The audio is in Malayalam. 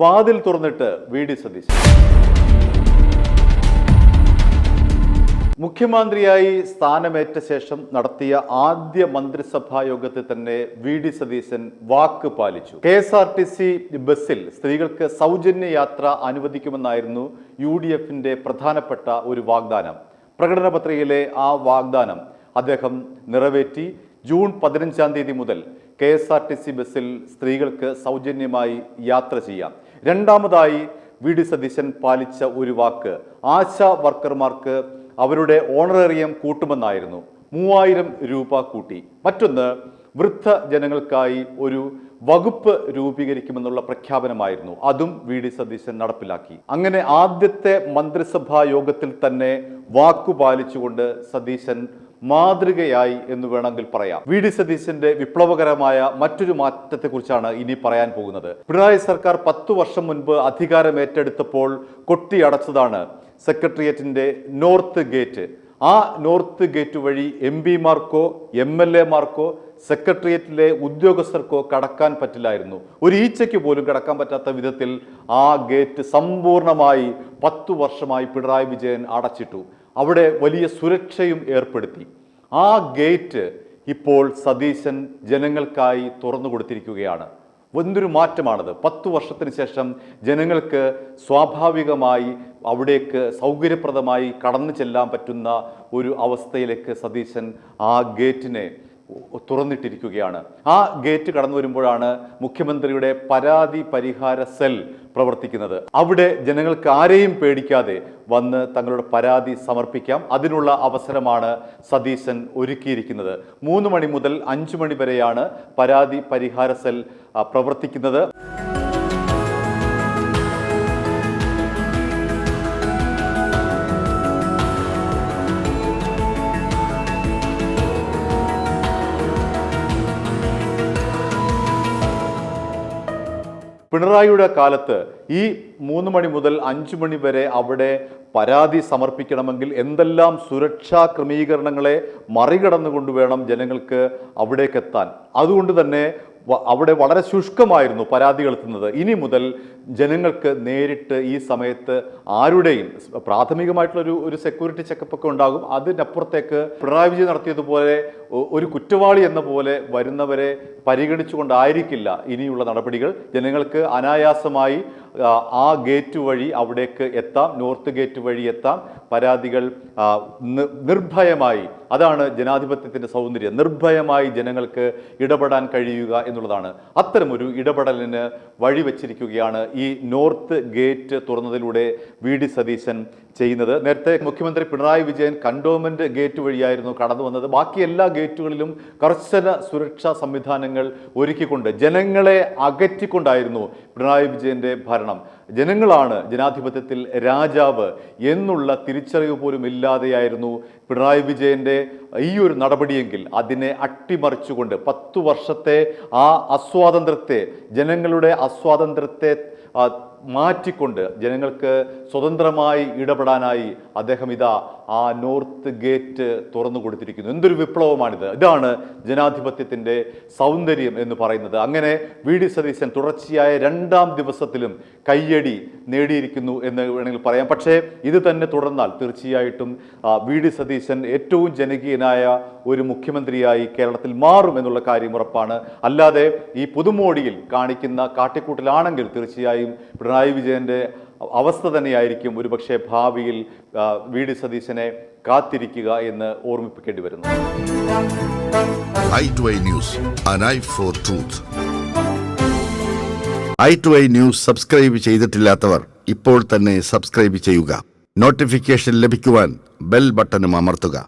വാതിൽ തുറന്നിട്ട് വി.ഡി. സതീശൻ. മുഖ്യമന്ത്രിയായി സ്ഥാനമേറ്റ ശേഷം നടത്തിയ ആദ്യ മന്ത്രിസഭാ യോഗത്തിൽ തന്നെ വി.ഡി. സതീശൻ വാക്ക് പാലിച്ചു. KSRTC ബസ്സിൽ സ്ത്രീകൾക്ക് സൗജന്യ യാത്ര അനുവദിക്കുമെന്നായിരുന്നു UDFന്റെ പ്രധാനപ്പെട്ട ഒരു വാഗ്ദാനം. പ്രകടന പത്രികയിലെ ആ വാഗ്ദാനം അദ്ദേഹം നിറവേറ്റി. ജൂൺ 15-ാം തീയതി മുതൽ KSRTC ബസ്സിൽ സ്ത്രീകൾക്ക് സൗജന്യമായി യാത്ര ചെയ്യാം. രണ്ടാമതായി വി.ഡി. സതീശൻ പാലിച്ച ഒരു വാക്ക് ആശാ വർക്കർമാർക്ക് അവരുടെ ഓണറേറിയം കൂട്ടുമെന്നായിരുന്നു. 3000 രൂപ കൂട്ടി. മറ്റൊന്ന്, വൃദ്ധ ജനങ്ങൾക്കായി ഒരു വകുപ്പ് രൂപീകരിക്കുമെന്നുള്ള പ്രഖ്യാപനമായിരുന്നു. അതും വി.ഡി. സതീശൻ നടപ്പിലാക്കി. അങ്ങനെ ആദ്യത്തെ മന്ത്രിസഭാ യോഗത്തിൽ തന്നെ വാക്കു പാലിച്ചുകൊണ്ട് സതീശൻ മാതൃകയായി എന്ന് വേണമെങ്കിൽ പറയാം. വി.ഡി. സതീശന്റെ വിപ്ലവകരമായ മറ്റൊരു മാറ്റത്തെക്കുറിച്ചാണ് ഇനി പറയാൻ പോകുന്നത്. പിണറായി സർക്കാർ 10 വർഷം മുൻപ് അധികാരമേറ്റെടുത്തപ്പോൾ കൊട്ടിയടച്ചതാണ് സെക്രട്ടേറിയറ്റിന്റെ നോർത്ത് ഗേറ്റ്. ആ നോർത്ത് ഗേറ്റ് വഴി MP-മാർക്കോ MLA-മാർക്കോ സെക്രട്ടേറിയറ്റിലെ ഉദ്യോഗസ്ഥർക്കോ കടക്കാൻ പറ്റില്ലായിരുന്നു. ഒരു ഈച്ചയ്ക്ക് പോലും കടക്കാൻ പറ്റാത്ത വിധത്തിൽ ആ ഗേറ്റ് സമ്പൂർണമായി 10 വർഷമായി പിണറായി വിജയൻ അടച്ചിട്ടു. അവിടെ വലിയ സുരക്ഷയും ഏർപ്പെടുത്തി. ആ ഗേറ്റ് ഇപ്പോൾ സതീശൻ ജനങ്ങൾക്കായി തുറന്നു കൊടുത്തിരിക്കുകയാണ്. എന്തൊരു മാറ്റമാണത്! 10 വർഷത്തിന് ശേഷം ജനങ്ങൾക്ക് സ്വാഭാവികമായി അവിടേക്ക് സൗകര്യപ്രദമായി കടന്നു ചെല്ലാൻ പറ്റുന്ന ഒരു അവസ്ഥയിലേക്ക് സതീശൻ ആ ഗേറ്റിനെ തുറന്നിട്ടിരിക്കുകയാണ്. ആ ഗേറ്റ് കടന്നു വരുമ്പോഴാണ് മുഖ്യമന്ത്രിയുടെ പരാതി പരിഹാര സെൽ പ്രവർത്തിക്കുന്നത്. അവിടെ ജനങ്ങൾക്ക് ആരെയും പേടിക്കാതെ വന്ന് തങ്ങളുടെ പരാതി സമർപ്പിക്കാം. അതിനുള്ള അവസരമാണ് സതീശൻ ഒരുക്കിയിരിക്കുന്നത്. 3 മണി മുതൽ 5 മണി വരെയാണ് പരാതി പരിഹാര സെൽ പ്രവർത്തിക്കുന്നത്. പിണറായിയുടെ കാലത്ത് ഈ 3 മണി മുതൽ 5 മണി വരെ അവിടെ പരാതി സമർപ്പിക്കണമെങ്കിൽ എന്തെല്ലാം സുരക്ഷാ ക്രമീകരണങ്ങളെ മറികടന്നുകൊണ്ട് വേണം ജനങ്ങൾക്ക് അവിടേക്ക് എത്താൻ. അതുകൊണ്ട് തന്നെ അവിടെ വളരെ ശുഷ്കമായിരുന്നു പരാതികൾ എത്തുന്നത്. ഇനി മുതൽ ജനങ്ങൾക്ക് നേരിട്ട് ഈ സമയത്ത് ആരുടെയും പ്രാഥമികമായിട്ടുള്ള ഒരു സെക്യൂരിറ്റി ചെക്കപ്പ് ഒക്കെ ഉണ്ടാകും. അതിനപ്പുറത്തേക്ക് പിണറായി വിജയൻ നടത്തിയതുപോലെ ഒരു കുറ്റവാളി എന്ന പോലെ വരുന്നവരെ പരിഗണിച്ചുകൊണ്ടായിരിക്കില്ല ഇനിയുള്ള നടപടികൾ. ജനങ്ങൾക്ക് അനായാസമായി ആ ഗേറ്റ് വഴി അവിടേക്ക് എത്താം, നോർത്ത് ഗേറ്റ് വഴി എത്താം. പരാതികൾ നിർഭയമായി, അതാണ് ജനാധിപത്യത്തിൻ്റെ സൗന്ദര്യം, നിർഭയമായി ജനങ്ങൾക്ക് ഇടപെടാൻ കഴിയുക എന്നുള്ളതാണ്. അത്തരമൊരു ഇടപെടലിന് വഴിവെച്ചിരിക്കുകയാണ് ഈ നോർത്ത് ഗേറ്റ് തുറന്നതിലൂടെ വി.ഡി. സതീശൻ ചെയ്യുന്നത്. നേരത്തെ മുഖ്യമന്ത്രി പിണറായി വിജയൻ കണ്ടോൺമെന്റ് ഗേറ്റ് വഴിയായിരുന്നു കടന്നു വന്നത്. ബാക്കി എല്ലാ ഗേറ്റുകളിലും കർശന സുരക്ഷാ സംവിധാനങ്ങൾ ഒരുക്കിക്കൊണ്ട് ജനങ്ങളെ അകറ്റിക്കൊണ്ടായിരുന്നു പിണറായി വിജയന്റെ ഭരണം. ജനങ്ങളാണ് ജനാധിപത്യത്തിൽ രാജാവ് എന്നുള്ള തിരിച്ചറിവ് പോലും ഇല്ലാതെയായിരുന്നു പിണറായി വിജയന്റെ ഈ ഒരു നടപടിയെങ്കിൽ അതിനെ അട്ടിമറിച്ചുകൊണ്ട് 10 വർഷത്തെ ആ അസ്വാതന്ത്ര്യത്തെ, ജനങ്ങളുടെ അസ്വാതന്ത്ര്യത്തെ മാറ്റിക്കൊണ്ട് ജനങ്ങൾക്ക് സ്വതന്ത്രമായി ഇടപെടാനായി അദ്ദേഹം ഇതാ ആ നോർത്ത് ഗേറ്റ് തുറന്നു കൊടുത്തിരിക്കുന്നു. എന്തൊരു വിപ്ലവമാണിത്! ഇതാണ് ജനാധിപത്യത്തിൻ്റെ സൗന്ദര്യം എന്ന് പറയുന്നത്. അങ്ങനെ വി.ഡി. സതീശൻ തുടർച്ചയായ 2ാം ദിവസത്തിലും കയ്യടി നേടിയിരിക്കുന്നു എന്ന് വേണമെങ്കിൽ പറയാം. പക്ഷേ ഇത് തന്നെ തുടർന്നാൽ തീർച്ചയായിട്ടും വി.ഡി. സതീശൻ ഏറ്റവും ജനകീയനായ ഒരു മുഖ്യമന്ത്രിയായി കേരളത്തിൽ മാറും എന്നുള്ള കാര്യം ഉറപ്പാണ്. അല്ലാതെ ഈ പുതുമോടിയിൽ കാണിക്കുന്ന കാട്ടിക്കൂട്ടലാണെങ്കിൽ തീർച്ചയായും പിണറായി വിജയന്റെ അവസ്ഥ തന്നെയായിരിക്കും ഒരുപക്ഷെ ഭാവിയിൽ വി.ഡി. സതീശനെ കാത്തിരിക്കുക എന്ന് ഓർമ്മിപ്പിക്കേണ്ടി വരുന്നു. i2i News, an eye for truth. i2i News subscribe ചെയ്തിട്ടില്ലാത്തവർ ഇപ്പോൾ തന്നെ സബ്സ്ക്രൈബ് ചെയ്യുക. നോട്ടിഫിക്കേഷൻ ലഭിക്കുവാൻ ബെൽ ബട്ടണും അമർത്തുക.